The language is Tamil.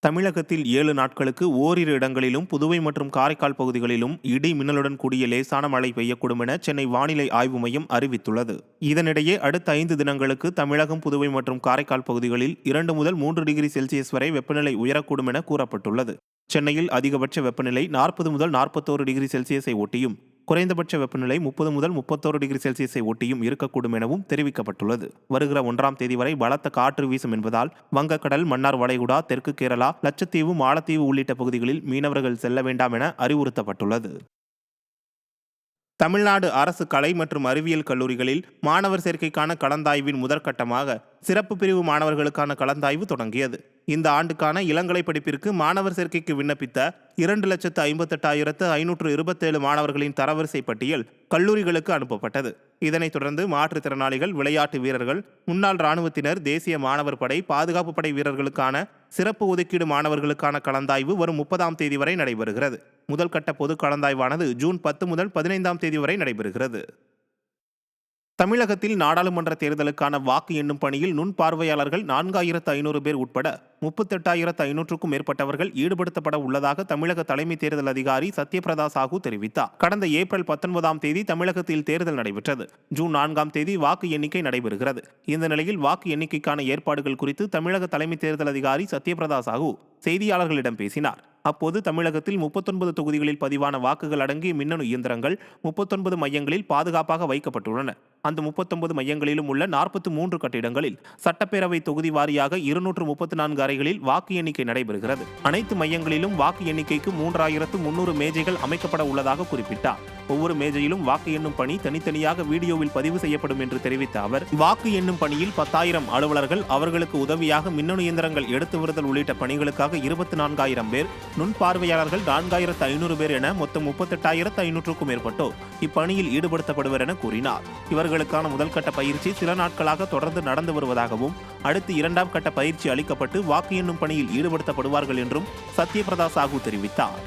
தமிழகத்தில் 7 நாட்களுக்கு ஓரிரு இடங்களிலும் புதுவை மற்றும் காரைக்கால் பகுதிகளிலும் இடி மின்னலுடன் கூடிய லேசான மழை பெய்யக்கூடும் என சென்னை வானிலை ஆய்வு மையம் அறிவித்துள்ளது. இதனிடையே அடுத்த 5 தினங்களுக்கு தமிழகம், புதுவை மற்றும் காரைக்கால் பகுதிகளில் 2 முதல் 3 டிகிரி செல்சியஸ் வரை வெப்பநிலை உயரக்கூடும் என கூறப்பட்டுள்ளது. சென்னையில் அதிகபட்ச வெப்பநிலை 40 முதல் 41 டிகிரி செல்சியஸை ஒட்டியும், குறைந்தபட்ச வெப்பநிலை 30 முதல் 31 டிகிரி செல்சியஸை ஒட்டியும் இருக்கக்கூடும் எனவும் தெரிவிக்கப்பட்டுள்ளது. வருகிற 1ஆம் தேதி வரை பலத்த காற்று வீசும் என்பதால் வங்கக்கடல், மன்னார் வளைகுடா, தெற்கு கேரளா, லட்சத்தீவு, மாலத்தீவு உள்ளிட்ட பகுதிகளில் மீனவர்கள் செல்ல வேண்டாம் என அறிவுறுத்தப்பட்டுள்ளது. தமிழ்நாடு அரசு கலை மற்றும் அறிவியல் கல்லூரிகளில் மாணவர் சேர்க்கைக்கான கலந்தாய்வின் முதற்கட்டமாக சிறப்பு பிரிவு மாணவர்களுக்கான கலந்தாய்வு தொடங்கியது. இந்த ஆண்டுக்கான இளங்கலை படிப்பிற்கு மாணவர் சேர்க்கைக்கு விண்ணப்பித்த 2,58,527 மாணவர்களின் தரவரிசை பட்டியல் கல்லூரிகளுக்கு அனுப்பப்பட்டது. இதனைத் தொடர்ந்து மாற்றுத்திறனாளிகள், விளையாட்டு வீரர்கள், முன்னாள் இராணுவத்தினர், தேசிய மாணவர் படை, பாதுகாப்பு படை வீரர்களுக்கான சிறப்பு ஒதுக்கீடு மாணவர்களுக்கான கலந்தாய்வு வரும் 30ஆம் தேதி வரை நடைபெறுகிறது. முதல் கட்ட பொது கலந்தாய்வானது ஜூன் 10 முதல் 15ஆம் தேதி வரை நடைபெறுகிறது. தமிழகத்தில் நாடாளுமன்ற தேர்தலுக்கான வாக்கு எண்ணும் பணியில் நுண்பார்வையாளர்கள் 4,500 பேர் உட்பட 38,500க்கும் மேற்பட்டவர்கள் ஈடுபடுத்தப்பட உள்ளதாக தமிழக தலைமை தேர்தல் அதிகாரி சத்யபிரதா சாஹூ தெரிவித்தார். கடந்த ஏப்ரல் 19ஆம் தேதி தமிழகத்தில் தேர்தல் நடைபெற்றது. ஜூன் 4ஆம் தேதி வாக்கு எண்ணிக்கை நடைபெறுகிறது. இந்த நிலையில் வாக்கு எண்ணிக்கைக்கான ஏற்பாடுகள் குறித்து தமிழக தலைமை தேர்தல் அதிகாரி சத்யபிரதா சாஹூ செய்தியாளர்களிடம் பேசினார். அப்போது தமிழகத்தில் 39 தொகுதிகளில் பதிவான வாக்குகள் அடங்கிய மின்னணு இயந்திரங்கள் 39 மையங்களில் பாதுகாப்பாக வைக்கப்பட்டுள்ளன. அந்த 39 மையங்களிலும் உள்ள 43 கட்டிடங்களில் சட்டப்பேரவை தொகுதி வாரியாக 234 அறைகளில் வாக்கு எண்ணிக்கை நடைபெறுகிறது. அனைத்து மையங்களிலும் வாக்கு எண்ணிக்கைக்கு 3,300 மேஜைகள் அமைக்கப்பட உள்ளதாக குறிப்பிட்டார். ஒவ்வொரு மேஜையிலும் வாக்கு எண்ணும் பணி தனித்தனியாக வீடியோவில் பதிவு செய்யப்படும் என்று தெரிவித்த அவர், வாக்கு எண்ணும் பணியில் 10,000 அலுவலர்கள், அவர்களுக்கு உதவியாக மின்னணு இயந்திரங்கள் எடுத்து வருதல் உள்ளிட்ட பணிகளுக்காக 24,000 பேர், நுண்பார்வையாளர்கள் 4,500 பேர் என மொத்தம் 38,500க்கும் மேற்பட்டோர் இப்பணியில் ஈடுபடுத்தப்படுவர் என கூறினார். இவர்களுக்கான முதல் கட்ட பயிற்சி சில நாட்களாக தொடர்ந்து நடந்து வருவதாகவும், அடுத்து 2ஆம் கட்ட பயிற்சி அளிக்கப்பட்டு வாக்கு எண்ணும் பணியில் ஈடுபடுத்தப்படுவார்கள் என்றும் சத்யபிரதா சாஹூ தெரிவித்தார்.